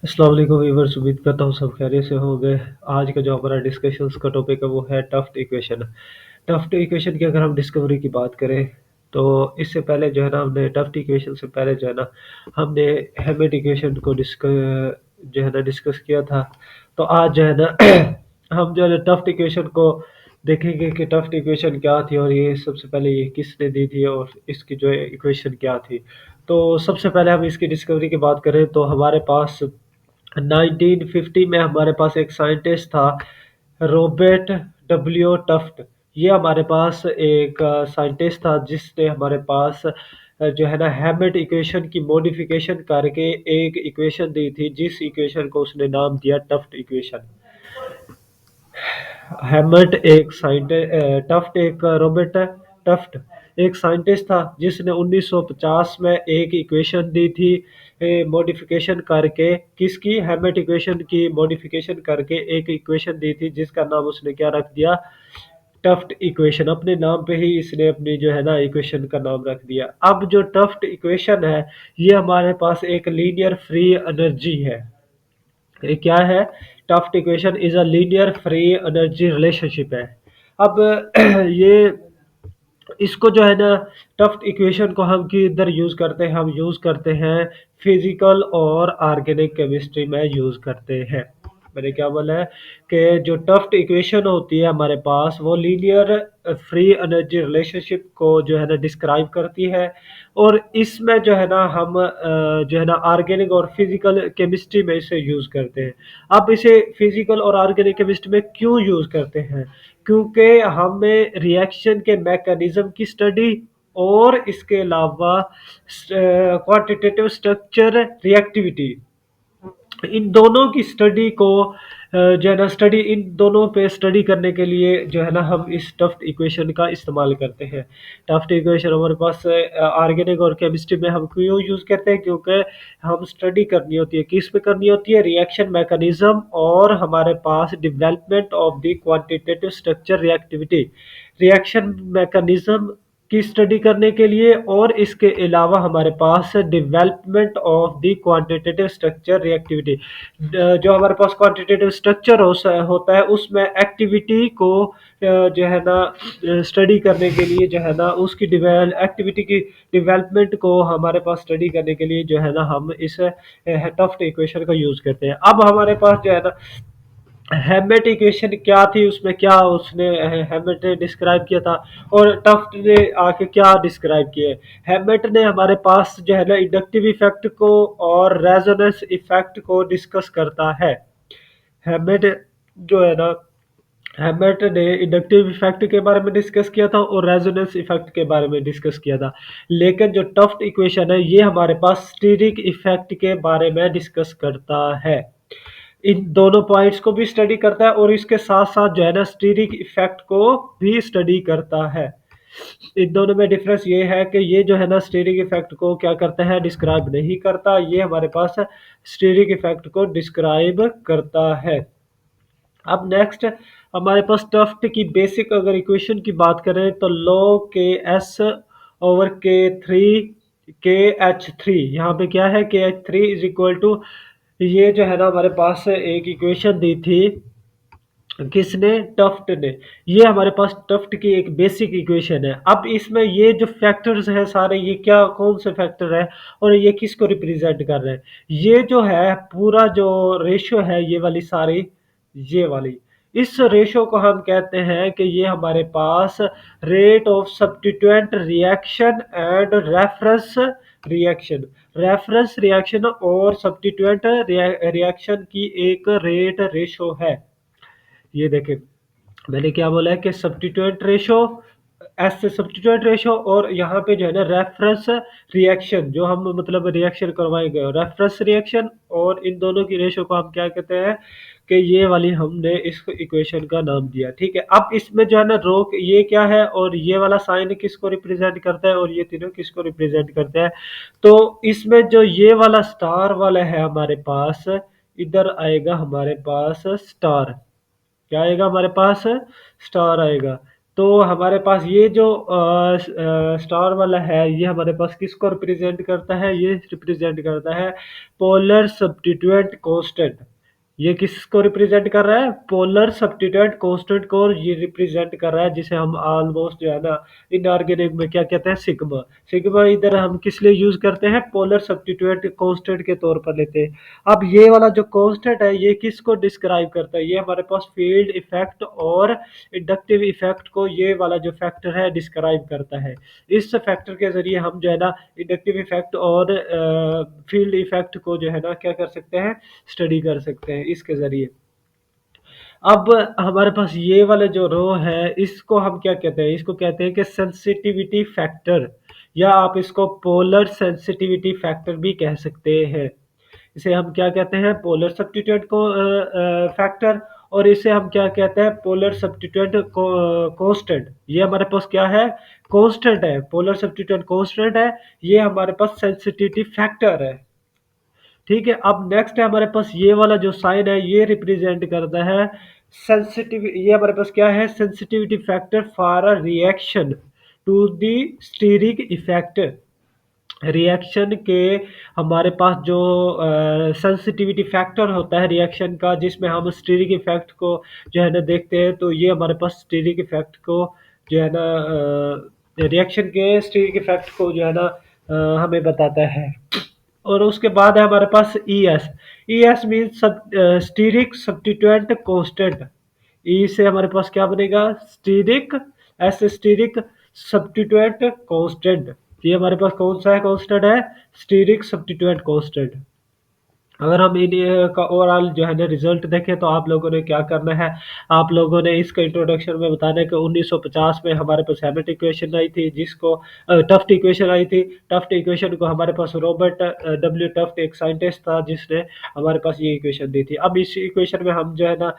अस्सलाम वालेकुम व्यूअर्स, उम्मीद करता हूँ सब खैरियत से होंगे। आज का जो हमारा डिस्कशंस का टॉपिक है वो है टफ्ट इक्वेशन। टफ्ट इक्वेशन की अगर हम डिस्कवरी की बात करें तो इससे पहले जो है ना हमने टफ्ट इक्वेशन से पहले जो है ना हमने हेमिट इक्वेशन को डिस्कस किया था। तो आज जो है ना हम जो है टफ्ट इक्वेशन को देखेंगे कि टफ्ट इक्वेशन क्या थी और ये सबसे पहले ये किसने दी थी और इसकी जो है इक्वेशन क्या थी। तो सबसे पहले हम इसकी डिस्कवरी की बात करें तो हमारे पास 1950 में हमारे पास एक साइंटिस्ट था, रॉबर्ट डब्ल्यू टफ्ट। ये हमारे पास एक साइंटिस्ट था जिसने हमारे पास जो है ना हैमिट इक्वेशन की मॉडिफिकेशन करके एक इक्वेशन दी थी, जिस इक्वेशन को उसने नाम दिया टफ्ट इक्वेशन। हैमट एक साइंटिस्ट, टफ्ट एक रॉबर्ट टफ्ट एक साइंटिस्ट था जिसने 1950 में एक इक्वेशन दी थी मॉडिफिकेशन करके। किसकी? हैमट इक्वेशन की मॉडिफिकेशन करके एक इक्वेशन दी थी जिसका नाम उसने क्या रख दिया? Taft equation. अपने नाम पे ही इसने अपनी जो है ना इक्वेशन का नाम रख दिया। अब जो टफ्ट इक्वेशन है ये हमारे पास एक लीनियर फ्री एनर्जी है। ये क्या है? Taft equation is a linear free energy relationship है। अब ये इसको जो है ना टफ्ट इक्वेशन को हम किधर यूज करते हैं? हम यूज करते हैं फिजिकल और ऑर्गेनिक केमिस्ट्री में यूज करते हैं। मैंने क्या बोला है कि जो टफ्ट इक्वेशन होती है हमारे पास वो लीनियर फ्री एनर्जी रिलेशनशिप को जो है ना डिस्क्राइब करती है। और इसमें जो है ना हम जो है ना ऑर्गेनिक और फिजिकल केमिस्ट्री में इसे यूज करते हैं। अब इसे फिजिकल और ऑर्गेनिक केमिस्ट्री में क्यों यूज करते हैं? क्योंकि हमें रिएक्शन के मैकेनिज्म की स्टडी और इसके अलावा क्वांटिटेटिव स्ट्रक्चर, रिएक्टिविटी, इन दोनों की स्टडी को जो है ना स्टडी इन दोनों पे स्टडी करने के लिए जो है ना हम इस टफ्ट इक्वेशन का इस्तेमाल करते हैं। टफ्ट इक्वेशन हमारे पास ऑर्गेनिक और केमिस्ट्री में हम क्यों यूज़ करते हैं? क्योंकि हम स्टडी करनी होती है, किस पे करनी होती है? रिएक्शन मैकेनिज्म और हमारे पास development of the quantitative structure reactivity. Reaction mechanism की स्टडी करने के लिए और इसके अलावा हमारे पास development of the quantitative structure reactivity. जो हमारे पास क्वांटिटेटिव स्ट्रक्चर होता है उसमें एक्टिविटी को जो है ना स्टडी करने के लिए जो है ना उसकी एक्टिविटी की डेवलपमेंट को हमारे पास स्टडी करने के लिए जो है ना हम इस टफ्ट इक्वेशन का यूज करते हैं। अब हमारे पास जो है ना हैमेट इक्वेशन क्या थी, उसमें क्या उसने हैमेट ने डिस्क्राइब किया था और टफ्ट ने आके क्या डिस्क्राइब किया है? हैमेट ने हमारे पास जो है ना इंडक्टिव इफेक्ट को और रेजोनेंस इफेक्ट को डिस्कस करता है। हैमेट जो है ना हैमेट ने इंडक्टिव इफेक्ट के बारे में डिस्कस किया था और रेजोनेंस इफेक्ट के बारे में डिस्कस किया था। लेकिन जो टफ्ट इक्वेशन है ये हमारे पास स्टीरिक इफेक्ट के बारे में डिस्कस करता है। इन दोनों पॉइंट्स को भी स्टडी करता है और इसके साथ साथ जो है ना स्टीरिक इफेक्ट को भी स्टडी करता है। इन दोनों में डिफरेंस ये है कि ये जो है ना स्टीरिक इफेक्ट को क्या करता है? डिस्क्राइब नहीं करता। ये हमारे पास स्टीरिक इफेक्ट को डिस्क्राइब करता है। अब नेक्स्ट हमारे पास टफ्ट की बेसिक अगर इक्वेशन की बात करें तो log K S over K three K H three, यहाँ पे क्या है? K H three is equal to, ये जो है ना हमारे पास एक इक्वेशन दी थी किसने? टफ्ट ने। ये हमारे पास टफ्ट की एक बेसिक इक्वेशन है। अब इसमें ये जो फैक्टर्स हैं सारे, ये क्या कौन से फैक्टर है और ये किसको रिप्रेजेंट कर रहे हैं? ये जो है पूरा जो रेशियो है ये वाली सारी, ये वाली, इस रेशियो को हम कहते हैं कि ये हमारे पास rate of substituent reaction and reaction reference reaction और सब्स्टिट्यूएंट रिएक्शन की एक रेट रेशो है। ये देखें, मैंने क्या बोला है कि substituent ratio, S substituent ratio, और यहाँ पे जो है ना रेफरेंस रिएक्शन, जो हम मतलब रिएक्शन करवाएंगे रेफरेंस रिएक्शन, और इन दोनों की रेशो को हम क्या कहते हैं कि ये वाली हमने इस इक्वेशन का नाम दिया। ठीक है, अब इसमें जो है ना रो ये क्या है और ये वाला साइन किसको रिप्रेजेंट करता है और ये तीनों किसको रिप्रेजेंट करते हैं? तो इसमें जो ये वाला स्टार वाला है हमारे पास, इधर आएगा हमारे पास स्टार। क्या आएगा हमारे पास? स्टार आएगा। तो हमारे पास ये जो स्टार वाला है, ये हमारे पास किसको रिप्रेजेंट करता है? ये रिप्रेजेंट करता है पोलर सब्स्टिट्यूएंट कांस्टेंट। ये किसको रिप्रेजेंट कर रहा है? पोलर सब्स्टिट्यूएंट कांस्टेंट को ये रिप्रेजेंट कर रहा है, जिसे हम ऑलमोस्ट जो है ना इनऑर्गेनिक में क्या कहते हैं? सिग्मा। सिग्मा इधर हम किस लिए यूज करते हैं? पोलर सब्स्टिट्यूएंट कांस्टेंट के तौर पर लेते हैं। अब ये वाला जो कांस्टेंट है, ये किसको डिस्क्राइब करता है? ये हमारे पास फील्ड इफेक्ट और इंडक्टिव इफेक्ट को ये वाला जो फैक्टर है डिस्क्राइब करता है। इस फैक्टर के ज़रिए हम जो है ना इंडक्टिव इफेक्ट और फील्ड इफेक्ट को जो है ना क्या कर सकते हैं? स्टडी कर सकते हैं इसके ज़रिए। अब हमारे पास ये वाला जो रो है, इसको हम क्या कहते हैं? इसको कहते हैं कि सेंसिटिविटी फैक्टर, या आप इसको पोलर सेंसिटिविटी फैक्टर भी कह सकते हैं। इसे हम क्या कहते हैं? पोलर सब्स्टिट्यूएंट को फैक्टर। और इसे हम क्या कहते हैं? Polar substituent constant. ये हमारे पास क्या है? कांस्टेंट है, पोलर सब्स्टिट्यूएंट कांस्टेंट है। ये हमारे पास सेंसिटिविटी फैक्टर है। ठीक है, अब नेक्स्ट है हमारे पास ये वाला जो साइन है, ये रिप्रेजेंट करता है सेंसिटिव। ये हमारे पास क्या है? Sensitivity factor for a reaction to the steric effect. Reaction के हमारे पास जो सेंसिटिविटी फैक्टर होता है रिएक्शन का, जिसमें हम स्टीरिक इफेक्ट को जो है ना देखते हैं, तो ये हमारे पास स्टीरिक इफेक्ट को जो है ना रिएक्शन के स्टीरिक इफेक्ट को जो है ना हमें बताता है। और उसके बाद है हमारे पास E S. E S means steric substituent constant. E से हमारे पास क्या बनेगा? Steric. S steric substituent constant. ये हमारे पास कौन सा है? कांस्टेंट है स्टीरिक सब्स्टिट्यूएंट कांस्टेंट। अगर हम इन का ओवरऑल जो है ना रिजल्ट देखें, तो आप लोगों ने क्या करना है? आप लोगों ने इसका इंट्रोडक्शन में बताना है कि 1950 में हमारे पास हैमिल्टन इक्वेशन आई थी, जिसको टफ्ट इक्वेशन आई थी। टफ्ट इक्वेशन को हमारे पास रॉबर्ट डब्ल्यू टफ्ट एक साइंटिस्ट था, जिसने हमारे पास ये इक्वेशन दी थी। अब इस इक्वेशन में हम जो है ना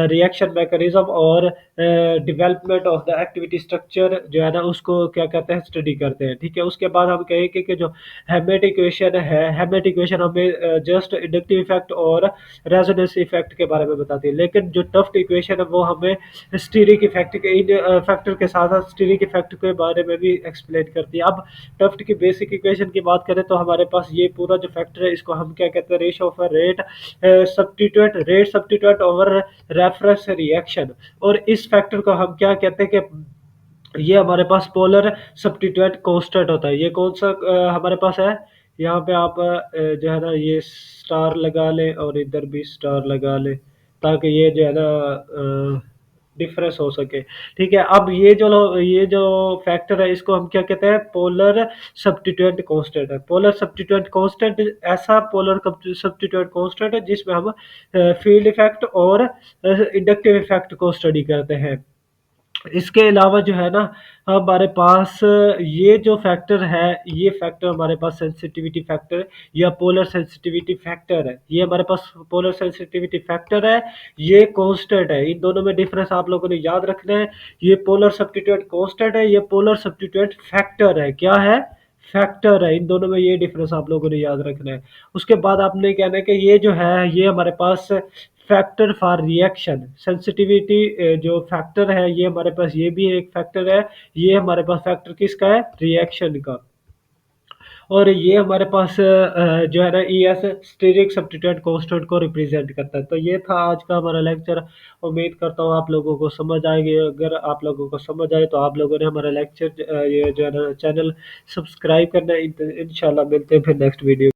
रिएक्शन मैकेनिज्म और development of the activity structure जो है ना उसको क्या कहते हैं? स्टडी करते हैं। ठीक है, उसके बाद हम कहेंगे कि जो हैमेट इक्वेशन है, हैमेट इक्वेशन हमें जस्ट इंडक्टिव इफेक्ट और रेजोनेंस इफेक्ट के बारे में बताती है, लेकिन जो टफ्ट इक्वेशन है वो हमें स्टीरिक इफेक्ट के इन फैक्टर के साथ साथ स्टीरिक इफेक्ट के बारे में भी एक्सप्लेन करती है। अब टफ्ट की बेसिक इक्वेशन की बात करें, तो हमारे पास ये पूरा जो फैक्टर है, इसको हम क्या कहते हैं? Ratio of rate substituent over reference reaction. और इस फैक्टर को हम क्या कहते हैं? कि ये हमारे पास पोलर सब्स्टिट्यूएंट कांस्टेंट होता है। ये कौन सा हमारे पास है? यहाँ पे आप जो है ना ये स्टार लगा लें और इधर भी स्टार लगा लें, ताकि ये जो है ना डिफरेंस हो सके। ठीक है, अब ये जो फैक्टर है, इसको हम क्या कहते हैं? पोलर सब्स्टिट्यूएंट कांस्टेंट है। पोलर सब्स्टिट्यूएंट कांस्टेंट ऐसा पोलर सब्स्टिट्यूएंट कांस्टेंट है जिसमें हम फील्ड इफेक्ट और इंडक्टिव इफेक्ट को स्टडी करते हैं। इसके अलावा जो है ना हमारे पास ये जो फैक्टर है, ये फैक्टर हमारे पास सेंसिटिविटी फैक्टर या पोलर सेंसिटिविटी फैक्टर है। ये हमारे पास पोलर सेंसिटिविटी फैक्टर है, ये कांस्टेंट है। इन दोनों में डिफरेंस आप लोगों ने याद रखना है। ये पोलर सब्स्टिट्यूएंट कांस्टेंट है, ये पोलर सब्स्टिट्यूएंट फैक्टर है। क्या है? फैक्टर है। इन दोनों में ये डिफरेंस आप लोगों ने याद रखना है। उसके बाद आपने कहना है कि ये जो है, ये हमारे पास फैक्टर फॉर रिएक्शन सेंसिटिविटी जो फैक्टर है, ये हमारे पास ये भी एक फैक्टर है। ये हमारे पास फैक्टर किसका है? रिएक्शन का। और ये हमारे पास जो है ना E S steric substituent constant को रिप्रेजेंट करता है। तो ये था आज का हमारा लेक्चर। उम्मीद करता हूँ आप लोगों को समझ आएगी। अगर आप लोगों को समझ आए, तो आप लोगों ने हमारा लेक्चर ये जो है ना चैनल सब्सक्राइब करना है। इंशाल्लाह मिलते हैं फिर नेक्स्ट वीडियो।